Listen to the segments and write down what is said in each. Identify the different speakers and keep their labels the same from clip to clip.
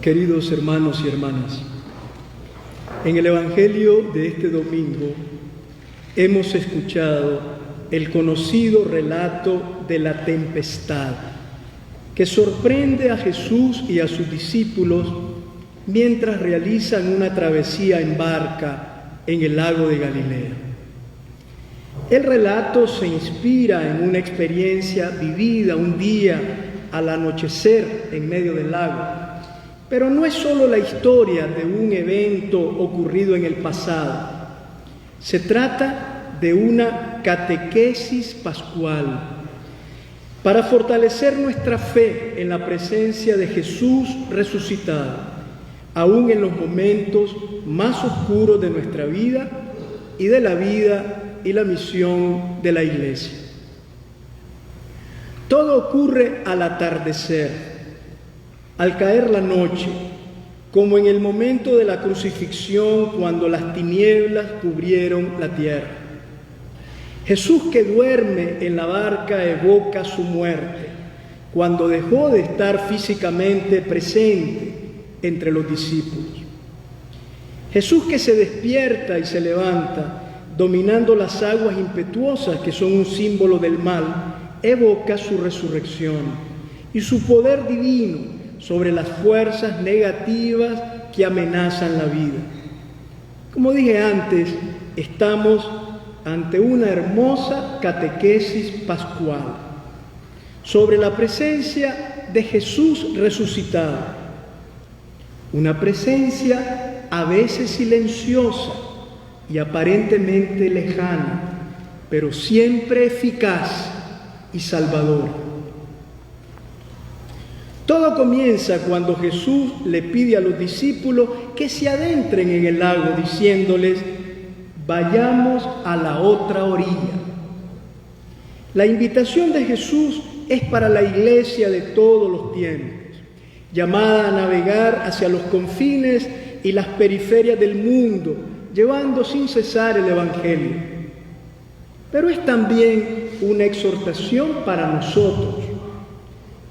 Speaker 1: Queridos hermanos y hermanas, en el Evangelio de este domingo hemos escuchado el conocido relato de la tempestad que sorprende a Jesús y a sus discípulos mientras realizan una travesía en barca en el lago de Galilea. El relato se inspira en una experiencia vivida un día al anochecer en medio del lago, pero no es solo la historia de un evento ocurrido en el pasado. Se trata de una catequesis pascual para fortalecer nuestra fe en la presencia de Jesús resucitado, aún en los momentos más oscuros de nuestra vida y de la vida y la misión de la Iglesia. Todo ocurre al atardecer, al caer la noche, como en el momento de la crucifixión cuando las tinieblas cubrieron la tierra. Jesús, que duerme en la barca, evoca su muerte cuando dejó de estar físicamente presente entre los discípulos. Jesús, que se despierta y se levanta dominando las aguas impetuosas que son un símbolo del mal, evoca su resurrección y su poder divino sobre las fuerzas negativas que amenazan la vida. Como dije antes, estamos ante una hermosa catequesis pascual sobre la presencia de Jesús resucitado, una presencia a veces silenciosa y aparentemente lejana, pero siempre eficaz y salvadora. Todo comienza cuando Jesús le pide a los discípulos que se adentren en el lago, diciéndoles: vayamos a la otra orilla. La invitación de Jesús es para la Iglesia de todos los tiempos, llamada a navegar hacia los confines y las periferias del mundo, llevando sin cesar el Evangelio. Pero es también una exhortación para nosotros.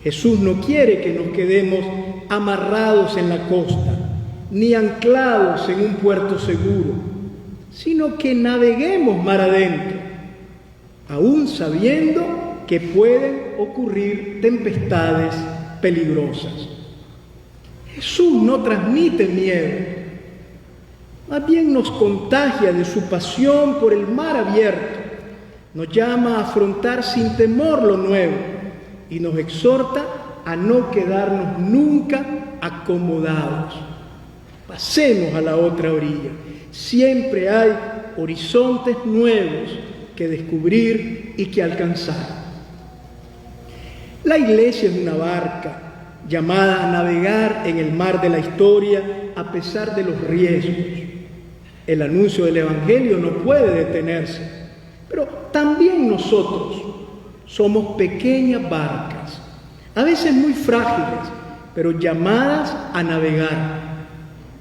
Speaker 1: Jesús no quiere que nos quedemos amarrados en la costa, ni anclados en un puerto seguro, sino que naveguemos mar adentro, aún sabiendo que pueden ocurrir tempestades peligrosas. Jesús no transmite miedo, más bien nos contagia de su pasión por el mar abierto, nos llama a afrontar sin temor lo nuevo y nos exhorta a no quedarnos nunca acomodados. Pasemos a la otra orilla. Siempre hay horizontes nuevos que descubrir y que alcanzar. La Iglesia es una barca llamada a navegar en el mar de la historia a pesar de los riesgos. El anuncio del Evangelio no puede detenerse, pero también nosotros somos pequeñas barcas, a veces muy frágiles, pero llamadas a navegar.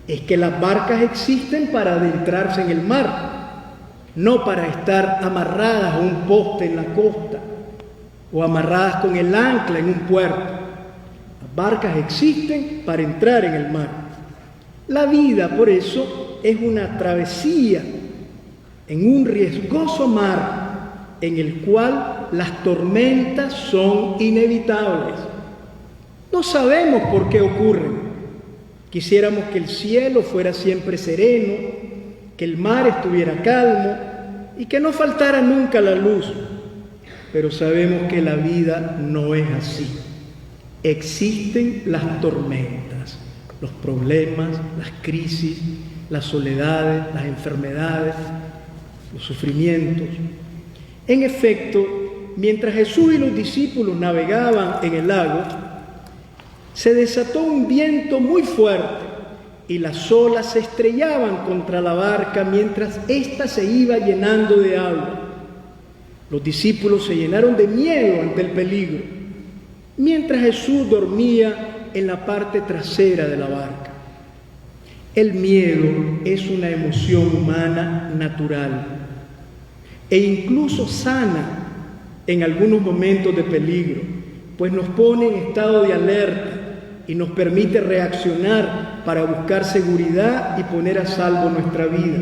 Speaker 1: Es que las barcas existen para adentrarse en el mar, no para estar amarradas a un poste en la costa o amarradas con el ancla en un puerto. Las barcas existen para entrar en el mar. La vida, por eso, es una travesía en un riesgoso mar en el cual las tormentas son inevitables. No sabemos por qué ocurren. Quisiéramos que el cielo fuera siempre sereno, que el mar estuviera calmo y que no faltara nunca la luz. Pero sabemos que la vida no es así. Existen las tormentas, los problemas, las crisis, las soledades, las enfermedades, los sufrimientos. En efecto, mientras Jesús y los discípulos navegaban en el lago, se desató un viento muy fuerte y las olas se estrellaban contra la barca mientras ésta se iba llenando de agua. Los discípulos se llenaron de miedo ante el peligro, mientras Jesús dormía en la parte trasera de la barca. El miedo es una emoción humana natural e incluso sana en algunos momentos de peligro, pues nos pone en estado de alerta y nos permite reaccionar para buscar seguridad y poner a salvo nuestra vida.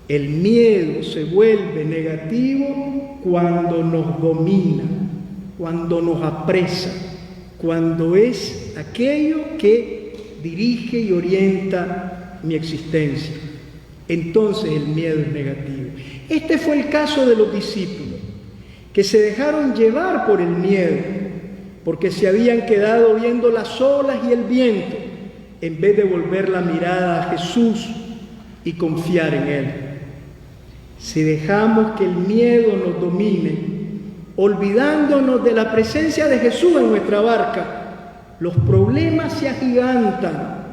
Speaker 1: El miedo se vuelve negativo cuando nos domina, cuando nos apresa, cuando es aquello que dirige y orienta mi existencia. Entonces el miedo es negativo. Este fue el caso de los discípulos, que se dejaron llevar por el miedo, porque se habían quedado viendo las olas y el viento, en vez de volver la mirada a Jesús y confiar en Él. Si dejamos que el miedo nos domine, olvidándonos de la presencia de Jesús en nuestra barca, los problemas se agigantan,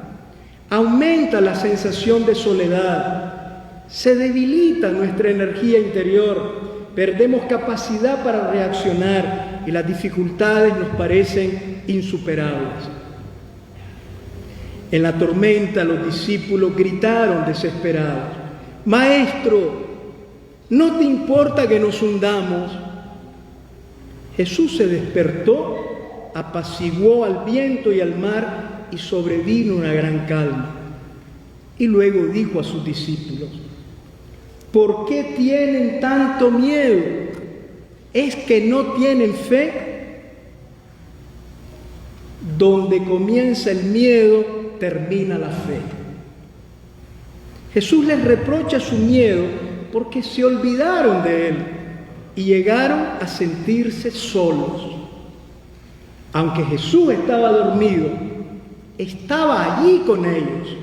Speaker 1: aumenta la sensación de soledad, se debilita nuestra energía interior, perdemos capacidad para reaccionar y las dificultades nos parecen insuperables. En la tormenta los discípulos gritaron desesperados: «Maestro, ¿no te importa que nos hundamos?». Jesús se despertó, apaciguó al viento y al mar y sobrevino una gran calma. Y luego dijo a sus discípulos: ¿por qué tienen tanto miedo? ¿Es que no tienen fe? Donde comienza el miedo, termina la fe. Jesús les reprocha su miedo porque se olvidaron de Él y llegaron a sentirse solos. Aunque Jesús estaba dormido, estaba allí con ellos.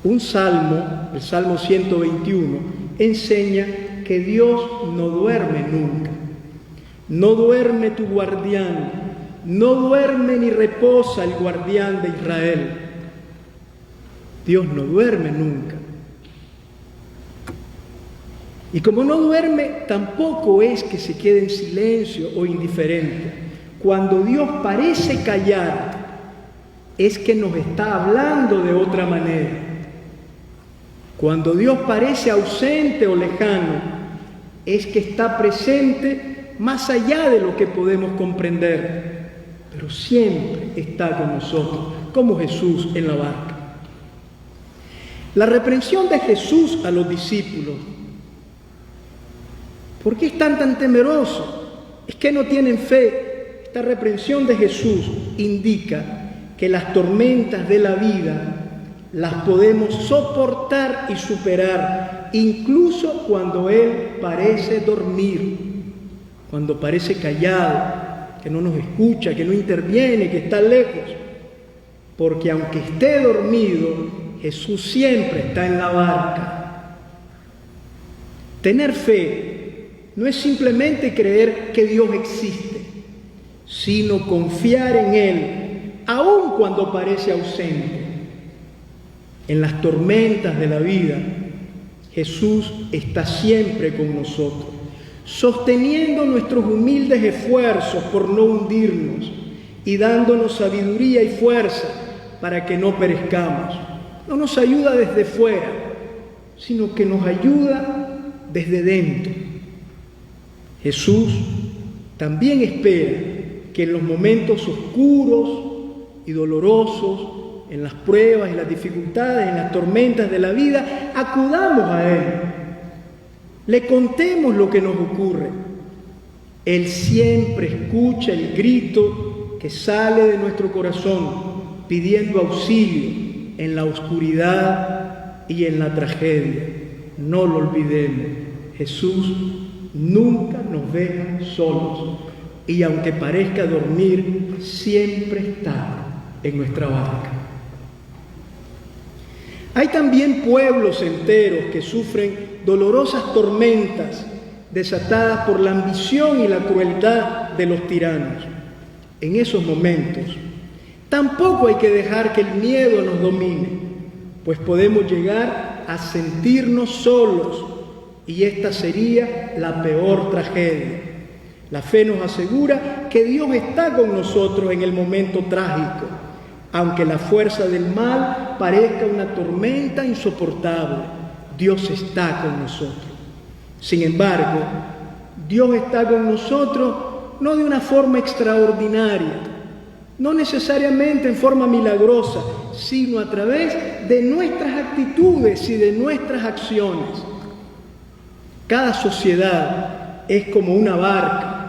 Speaker 1: Un salmo, el Salmo 121, enseña que Dios no duerme nunca. No duerme tu guardián, no duerme ni reposa el guardián de Israel. Dios no duerme nunca. Y como no duerme, tampoco es que se quede en silencio o indiferente. Cuando Dios parece callar, es que nos está hablando de otra manera. Cuando Dios parece ausente o lejano, es que está presente más allá de lo que podemos comprender, pero siempre está con nosotros, como Jesús en la barca. La reprensión de Jesús a los discípulos: ¿por qué están tan temerosos? ¿Es que no tienen fe? Esta reprensión de Jesús indica que las tormentas de la vida las podemos soportar y superar, incluso cuando Él parece dormir, cuando parece callado, que no nos escucha, que no interviene, que está lejos. Porque aunque esté dormido, Jesús siempre está en la barca. Tener fe no es simplemente creer que Dios existe, sino confiar en Él, aun cuando parece ausente. En las tormentas de la vida, Jesús está siempre con nosotros, sosteniendo nuestros humildes esfuerzos por no hundirnos y dándonos sabiduría y fuerza para que no perezcamos. No nos ayuda desde fuera, sino que nos ayuda desde dentro. Jesús también espera que en los momentos oscuros y dolorosos, en las pruebas, en las dificultades, en las tormentas de la vida, acudamos a Él. Le contemos lo que nos ocurre. Él siempre escucha el grito que sale de nuestro corazón, pidiendo auxilio en la oscuridad y en la tragedia. No lo olvidemos. Jesús nunca nos deja solos. Y aunque parezca dormir, siempre está en nuestra barca. Hay también pueblos enteros que sufren dolorosas tormentas desatadas por la ambición y la crueldad de los tiranos. En esos momentos, tampoco hay que dejar que el miedo nos domine, pues podemos llegar a sentirnos solos y esta sería la peor tragedia. La fe nos asegura que Dios está con nosotros en el momento trágico, aunque la fuerza del mal parezca una tormenta insoportable. Dios está con nosotros. Sin embargo, Dios está con nosotros no de una forma extraordinaria, no necesariamente en forma milagrosa, sino a través de nuestras actitudes y de nuestras acciones. Cada sociedad es como una barca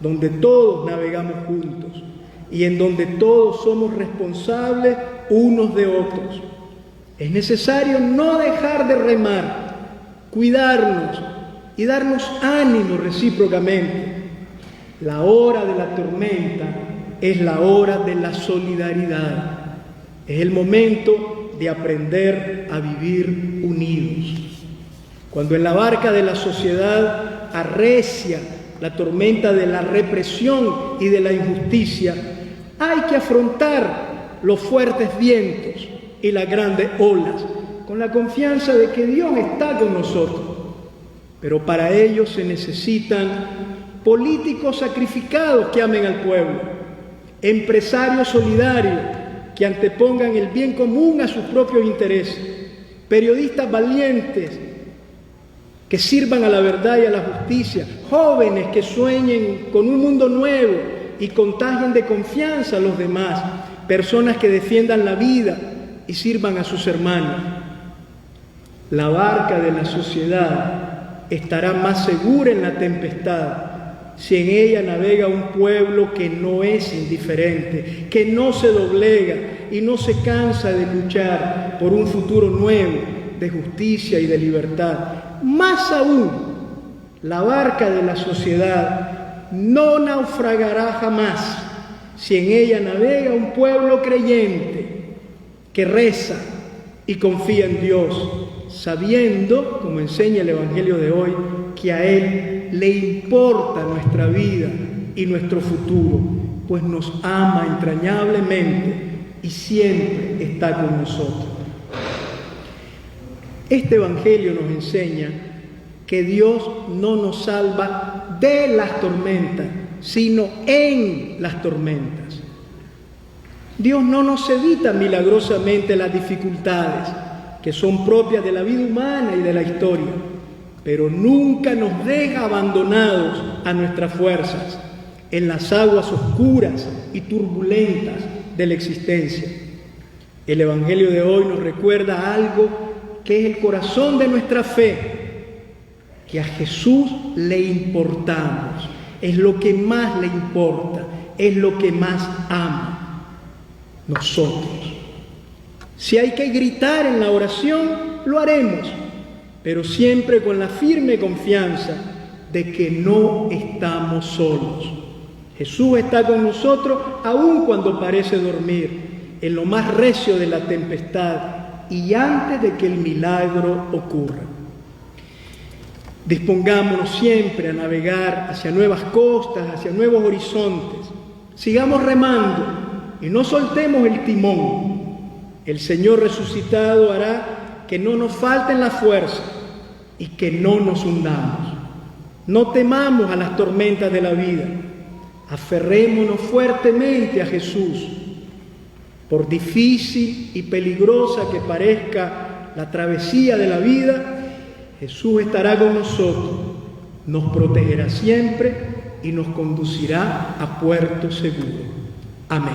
Speaker 1: donde todos navegamos juntos y en donde todos somos responsables unos de otros. Es necesario no dejar de remar, cuidarnos y darnos ánimo recíprocamente. La hora de la tormenta es la hora de la solidaridad. Es el momento de aprender a vivir unidos. Cuando en la barca de la sociedad arrecia la tormenta de la represión y de la injusticia, hay que afrontar los fuertes vientos y las grandes olas con la confianza de que Dios está con nosotros. Pero para ello se necesitan políticos sacrificados que amen al pueblo, empresarios solidarios que antepongan el bien común a sus propios intereses, periodistas valientes que sirvan a la verdad y a la justicia, jóvenes que sueñen con un mundo nuevo y contagien de confianza a los demás, personas que defiendan la vida y sirvan a sus hermanos. La barca de la sociedad estará más segura en la tempestad si en ella navega un pueblo que no es indiferente, que no se doblega y no se cansa de luchar por un futuro nuevo de justicia y de libertad. Más aún, la barca de la sociedad no naufragará jamás si en ella navega un pueblo creyente que reza y confía en Dios, sabiendo, como enseña el Evangelio de hoy, que a Él le importa nuestra vida y nuestro futuro, pues nos ama entrañablemente y siempre está con nosotros. Este Evangelio nos enseña que Dios no nos salva de las tormentas, sino en las tormentas. Dios no nos evita milagrosamente las dificultades que son propias de la vida humana y de la historia, pero nunca nos deja abandonados a nuestras fuerzas en las aguas oscuras y turbulentas de la existencia. El Evangelio de hoy nos recuerda algo que es el corazón de nuestra fe, que a Jesús le importamos, es lo que más le importa, es lo que más ama, nosotros. Si hay que gritar en la oración, lo haremos, pero siempre con la firme confianza de que no estamos solos. Jesús está con nosotros aun cuando parece dormir, en lo más recio de la tempestad y antes de que el milagro ocurra. Dispongámonos siempre a navegar hacia nuevas costas, hacia nuevos horizontes. Sigamos remando y no soltemos el timón. El Señor resucitado hará que no nos falten las fuerzas y que no nos hundamos. No temamos a las tormentas de la vida. Aferrémonos fuertemente a Jesús. Por difícil y peligrosa que parezca la travesía de la vida, Jesús estará con nosotros, nos protegerá siempre y nos conducirá a puerto seguro. Amén.